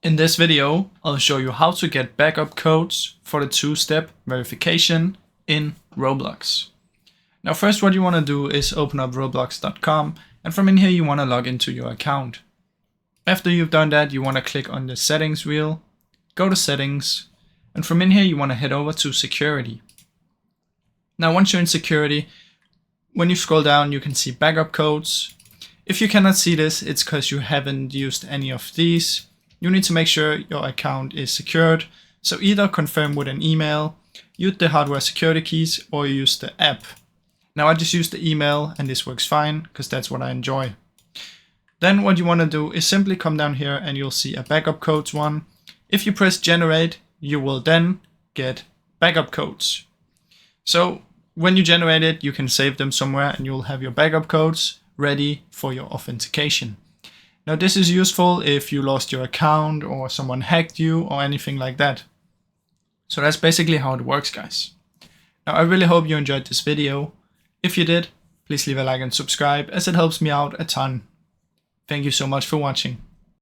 In this video, I'll show you how to get backup codes for the two-step verification in Roblox. Now first what you want to do is open up roblox.com, and from in here you want to log into your account. After you've done that, you want to click on the settings wheel, go to settings, and from in here you want to head over to security. Now once you're in security, when you scroll down you can see backup codes. If you cannot see this, it's because you haven't used any of these. You need to make sure your account is secured, so either confirm with an email, use the hardware security keys, or use the app. Now I just use the email and this works fine because that's what I enjoy. Then what you want to do is simply come down here and you'll see a backup codes one. If you press generate, you will then get backup codes. So when you generate it, you can save them somewhere and you'll have your backup codes ready for your authentication. Now this is useful if you lost your account or someone hacked you or anything like that. So that's basically how it works, guys. Now I really hope you enjoyed this video. If you did, please leave a like and subscribe as it helps me out a ton. Thank you so much for watching.